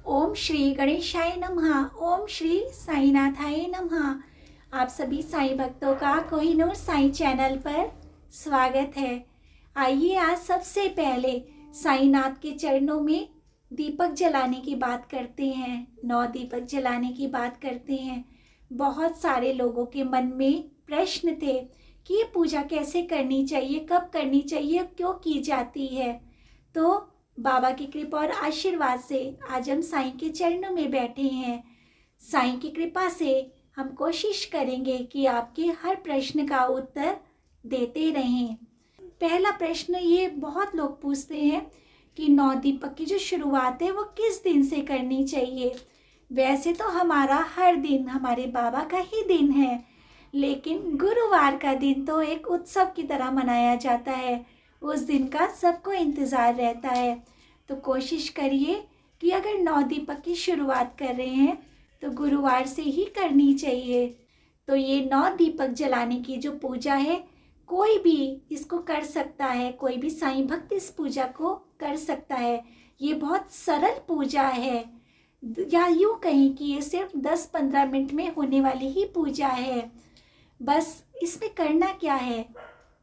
ओम श्री गणेशाय नमः। ओम श्री साईनाथाय नमः। आप सभी साईं भक्तों का कोहिनूर साईं चैनल पर स्वागत है। आइए आज सबसे पहले साईनाथ के चरणों में दीपक जलाने की बात करते हैं। 9 दीपक जलाने की बात करते हैं। बहुत सारे लोगों के मन में प्रश्न थे कि ये पूजा कैसे करनी चाहिए, कब करनी चाहिए, क्यों की जाती है। तो बाबा की कृपा और आशीर्वाद से आज हम साईं के चरणों में बैठे हैं। साईं की कृपा से हम कोशिश करेंगे कि आपके हर प्रश्न का उत्तर देते रहें। पहला प्रश्न ये बहुत लोग पूछते हैं कि 9 दीपक की जो शुरुआत है वो किस दिन से करनी चाहिए। वैसे तो हमारा हर दिन हमारे बाबा का ही दिन है, लेकिन गुरुवार का दिन तो एक उत्सव की तरह मनाया जाता है। उस दिन का सबको इंतज़ार रहता है। तो कोशिश करिए कि अगर 9 दीपक की शुरुआत कर रहे हैं तो गुरुवार से ही करनी चाहिए। तो ये 9 दीपक जलाने की जो पूजा है, कोई भी इसको कर सकता है। कोई भी साईं भक्त इस पूजा को कर सकता है। ये बहुत सरल पूजा है, या यूँ कहें कि ये सिर्फ 10-15 मिनट में होने वाली ही पूजा है। बस इसमें करना क्या है,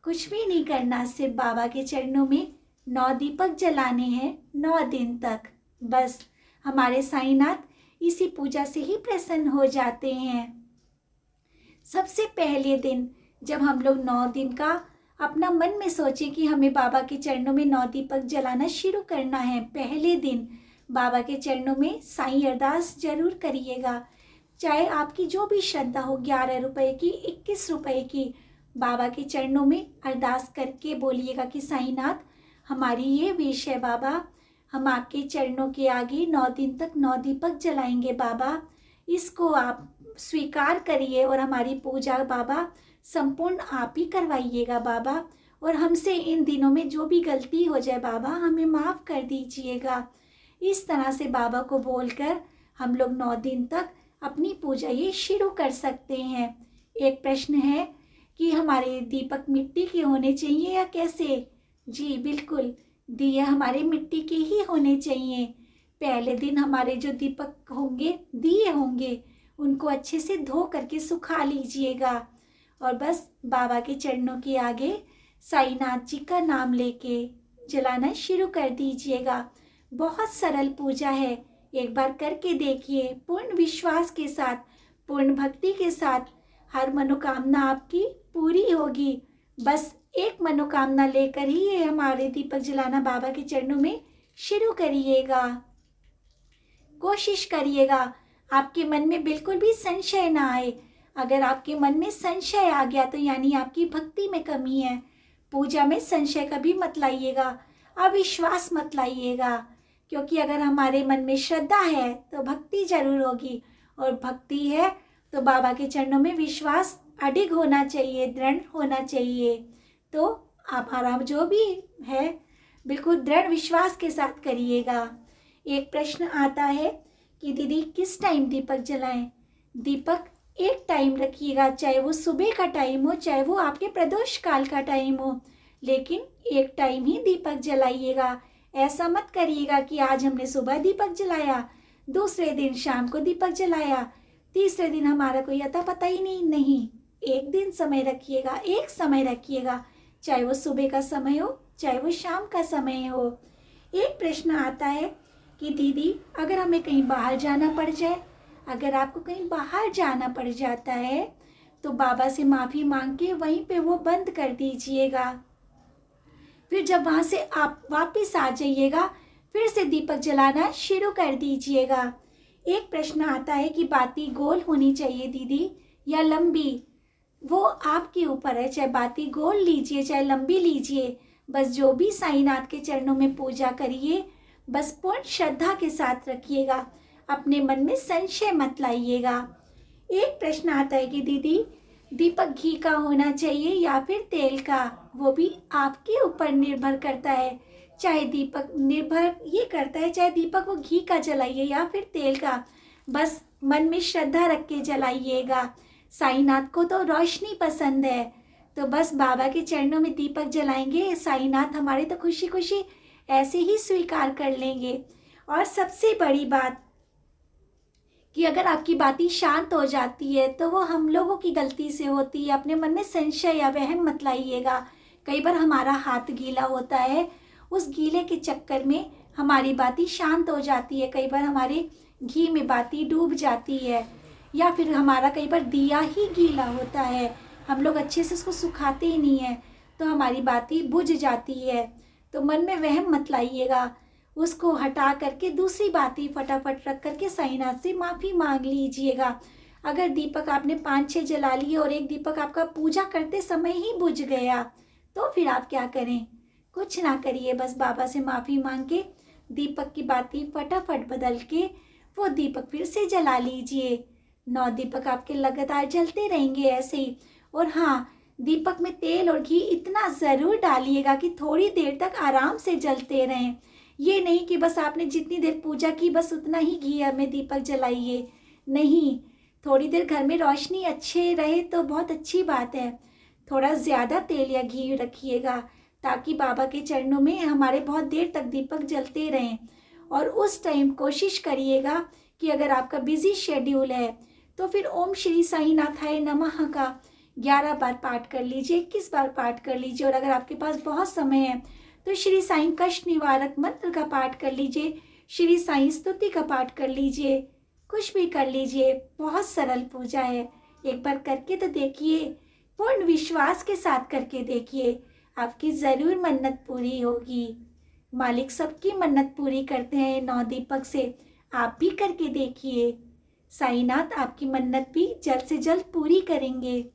कुछ भी नहीं करना, सिर्फ बाबा के चरणों में 9 दीपक जलाने हैं 9 दिन तक। बस हमारे साईनाथ इसी पूजा से ही प्रसन्न हो जाते हैं। सबसे पहले दिन जब हम लोग 9 दिन का अपना मन में सोचें कि हमें बाबा के चरणों में 9 दीपक जलाना शुरू करना है, पहले दिन बाबा के चरणों में साईं अरदास जरूर करिएगा। चाहे आपकी जो भी श्रद्धा हो, 11 रुपए की, 21 रुपए की, बाबा के चरणों में अरदास करके बोलिएगा कि साईनाथ, हमारी ये विश है बाबा, हम आपके चरणों के आगे 9 दिन तक 9 दीपक जलाएंगे बाबा। इसको आप स्वीकार करिए और हमारी पूजा बाबा संपूर्ण आप ही करवाइएगा बाबा। और हमसे इन दिनों में जो भी गलती हो जाए बाबा, हमें माफ़ कर दीजिएगा। इस तरह से बाबा को बोलकर हम लोग 9 दिन तक अपनी पूजा ये शुरू कर सकते हैं। एक प्रश्न है कि हमारे दीपक मिट्टी के होने चाहिए या कैसे? जी बिल्कुल, दिए हमारे मिट्टी के ही होने चाहिए। पहले दिन हमारे जो दीपक होंगे, दिए होंगे, उनको अच्छे से धो करके सुखा लीजिएगा और बस बाबा के चरणों के आगे साईनाथ जी का नाम लेके जलाना शुरू कर दीजिएगा। बहुत सरल पूजा है, एक बार करके देखिए। पूर्ण विश्वास के साथ, पूर्ण भक्ति के साथ हर मनोकामना आपकी पूरी होगी। बस एक मनोकामना लेकर ही ये हमारे दीपक जलाना बाबा के चरणों में शुरू करिएगा। कोशिश करिएगा आपके मन में बिल्कुल भी संशय ना आए। अगर आपके मन में संशय आ गया तो यानी आपकी भक्ति में कमी है। पूजा में संशय कभी मत लाइएगा, अविश्वास मत लाइएगा, क्योंकि अगर हमारे मन में श्रद्धा है तो भक्ति जरूर होगी, और भक्ति है तो बाबा के चरणों में विश्वास अडिग होना चाहिए, दृढ़ होना चाहिए। तो आप आराम जो भी है बिल्कुल दृढ़ विश्वास के साथ करिएगा। एक प्रश्न आता है कि दीदी किस टाइम दीपक जलाएं? दीपक एक टाइम रखिएगा, चाहे वो सुबह का टाइम हो, चाहे वो आपके प्रदोष काल का टाइम हो, लेकिन एक टाइम ही दीपक जलाइएगा। ऐसा मत करिएगा कि आज हमने सुबह दीपक जलाया, दूसरे दिन शाम को दीपक जलाया, तीसरे दिन हमारा कोई अता पता ही नहीं। एक दिन समय रखिएगा, एक समय रखिएगा, चाहे वो सुबह का समय हो, चाहे वो शाम का समय हो। एक प्रश्न आता है कि दीदी अगर हमें कहीं बाहर जाना पड़ जाए, अगर आपको कहीं बाहर जाना पड़ जाता है तो बाबा से माफ़ी मांग के वहीं पे वो बंद कर दीजिएगा। फिर जब वहाँ से आप वापस आ जाइएगा, फिर से दीपक जलाना शुरू कर दीजिएगा। एक प्रश्न आता है कि बाती गोल होनी चाहिए दीदी या लंबी? वो आपके ऊपर है, चाहे बाती गोल लीजिए चाहे लंबी लीजिए। बस जो भी साईनाथ के चरणों में पूजा करिए, बस पूर्ण श्रद्धा के साथ रखिएगा, अपने मन में संशय मत लाइएगा। एक प्रश्न आता है कि दीदी दीपक घी का होना चाहिए या फिर तेल का? वो भी आपके ऊपर निर्भर करता है। चाहे दीपक निर्भर ये करता है, चाहे दीपक वो घी का जलाइए या फिर तेल का, बस मन में श्रद्धा रख के जलाइएगा। साईनाथ को तो रोशनी पसंद है, तो बस बाबा के चरणों में दीपक जलाएंगे, साईनाथ हमारे तो खुशी खुशी ऐसे ही स्वीकार कर लेंगे। और सबसे बड़ी बात, कि अगर आपकी बातें शांत हो जाती है तो वो हम लोगों की गलती से होती है। अपने मन में संशय या वहम मत लाइएगा। कई बार हमारा हाथ गीला होता है, उस गीले के चक्कर में हमारी बातें शांत हो जाती है। कई बार हमारे घी में बातें डूब जाती है, या फिर हमारा कई बार दिया ही गीला होता है, हम लोग अच्छे से उसको सुखाते ही नहीं है, तो हमारी बातें बुझ जाती है। तो मन में वहम मत लाइएगा, उसको हटा करके दूसरी बातें फटाफट रख करके साईनाथ से माफ़ी मांग लीजिएगा। अगर दीपक आपने 5-6 जला लिए और एक दीपक आपका पूजा करते समय ही बुझ गया, तो फिर आप क्या करें? कुछ ना करिए, बस बाबा से माफ़ी मांग के दीपक की बातें फटाफट बदल के वो दीपक फिर से जला लीजिए। 9 दीपक आपके लगातार जलते रहेंगे ऐसे ही। और हाँ, दीपक में तेल और घी इतना ज़रूर डालिएगा कि थोड़ी देर तक आराम से जलते रहें। ये नहीं कि बस आपने जितनी देर पूजा की बस उतना ही घी में दीपक जलाइए, नहीं। थोड़ी देर घर में रोशनी अच्छे रहे तो बहुत अच्छी बात है। थोड़ा ज़्यादा तेल या घी रखिएगा ताकि बाबा के चरणों में हमारे बहुत देर तक दीपक जलते रहें। और उस टाइम कोशिश करिएगा कि अगर आपका बिजी शेड्यूल है तो फिर ओम श्री साईनाथाय नमः का 11 बार पाठ कर लीजिए, 21 बार पाठ कर लीजिए। और अगर आपके पास बहुत समय है तो श्री साईं कष्ट निवारक मंत्र का पाठ कर लीजिए, श्री साईं स्तुति का पाठ कर लीजिए, कुछ भी कर लीजिए। बहुत सरल पूजा है, एक बार करके तो देखिए, पूर्ण विश्वास के साथ करके देखिए, आपकी ज़रूर मन्नत पूरी होगी। मालिक सबकी मन्नत पूरी करते हैं 9 दीपक से, आप भी करके देखिए। साईनाथ आपकी मन्नत भी जल्द से जल्द पूरी करेंगे।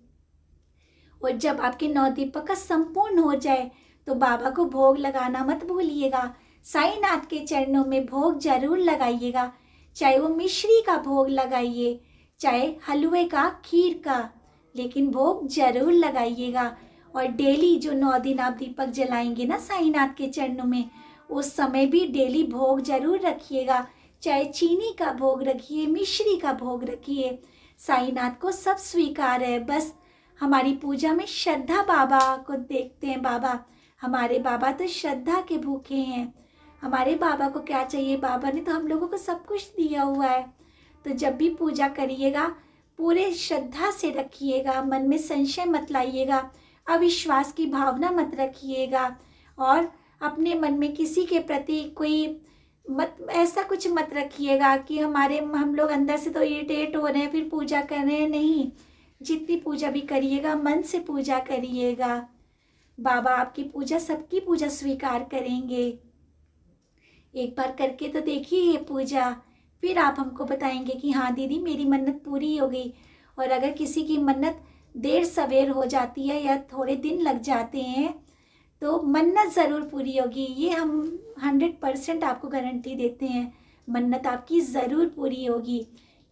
और जब आपके 9 दीपक का संपूर्ण हो जाए तो बाबा को भोग लगाना मत भूलिएगा। साईनाथ के चरणों में भोग जरूर लगाइएगा, चाहे वो मिश्री का भोग लगाइए, चाहे हलवे का, खीर का, लेकिन भोग जरूर लगाइएगा। और डेली जो 9 दिन आप दीपक जलाएंगे ना साईनाथ के चरणों में, उस समय भी डेली भोग जरूर रखिएगा, चाहे चीनी का भोग रखिए, मिश्री का भोग रखिए। साईनाथ को सब स्वीकार है, बस हमारी पूजा में श्रद्धा बाबा को देखते हैं। बाबा, हमारे बाबा तो श्रद्धा के भूखे हैं। हमारे बाबा को क्या चाहिए? बाबा ने तो हम लोगों को सब कुछ दिया हुआ है। तो जब भी पूजा करिएगा पूरे श्रद्धा से रखिएगा, मन में संशय मत लाइएगा, अविश्वास की भावना मत रखिएगा। और अपने मन में किसी के प्रति कोई ऐसा कुछ मत रखिएगा कि हम लोग अंदर से तो इरिटेट हो रहे हैं फिर पूजा कर रहे हैं। नहीं, जितनी पूजा भी करिएगा मन से पूजा करिएगा। बाबा आपकी पूजा, सबकी पूजा स्वीकार करेंगे। एक बार करके तो देखिए ये पूजा, फिर आप हमको बताएंगे कि हाँ दीदी मेरी मन्नत पूरी हो गई। और अगर किसी की मन्नत देर सवेर हो जाती है या थोड़े दिन लग जाते हैं तो मन्नत ज़रूर पूरी होगी। ये हम 100% आपको गारंटी देते हैं, मन्नत आपकी ज़रूर पूरी होगी।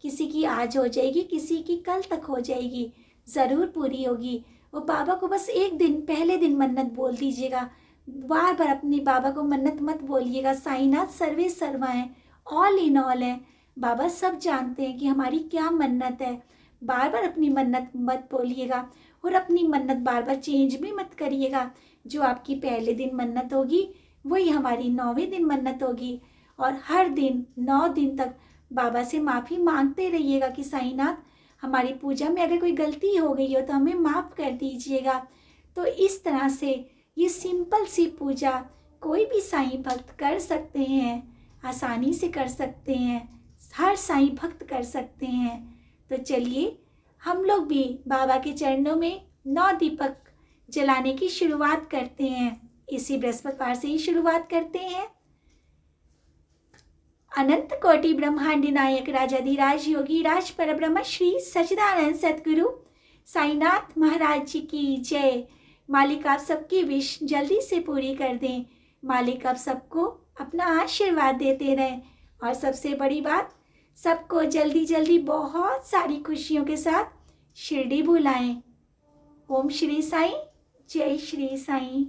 किसी की आज हो जाएगी, किसी की कल तक हो जाएगी, ज़रूर पूरी होगी। और बाबा को बस एक दिन पहले दिन मन्नत बोल दीजिएगा, बार बार अपनी बाबा को मन्नत मत बोलिएगा। साईनाथ सर्वे सर्वा हैं, ऑल इन ऑल है। बाबा सब जानते हैं कि हमारी क्या मन्नत है। बार बार अपनी मन्नत मत बोलिएगा और अपनी मन्नत बार बार चेंज भी मत करिएगा। जो आपकी पहले दिन मन्नत होगी वही हमारी 9वें दिन मन्नत होगी। और हर दिन 9 दिन तक बाबा से माफ़ी मांगते रहिएगा कि साईनाथ हमारी पूजा में अगर कोई गलती हो गई हो तो हमें माफ़ कर दीजिएगा। तो इस तरह से ये सिंपल सी पूजा कोई भी साईं भक्त कर सकते हैं, आसानी से कर सकते हैं, हर साईं भक्त कर सकते हैं। तो चलिए हम लोग भी बाबा के चरणों में 9 दीपक जलाने की शुरुआत करते हैं। इसी बृहस्पतिवार से ही शुरुआत करते हैं। अनंत कोटि ब्रह्मांड नायक राजाधिराज योगी राज परब्रह्म श्री सच्चिदानंद सद्गुरु साईनाथ महाराज जी की जय। मालिक आप सबकी विश जल्दी से पूरी कर दें। मालिक आप सबको अपना आशीर्वाद देते रहें। और सबसे बड़ी बात, सबको जल्दी जल्दी बहुत सारी खुशियों के साथ शिरडी बुलाएं। ओम श्री साईं, जय श्री साईं।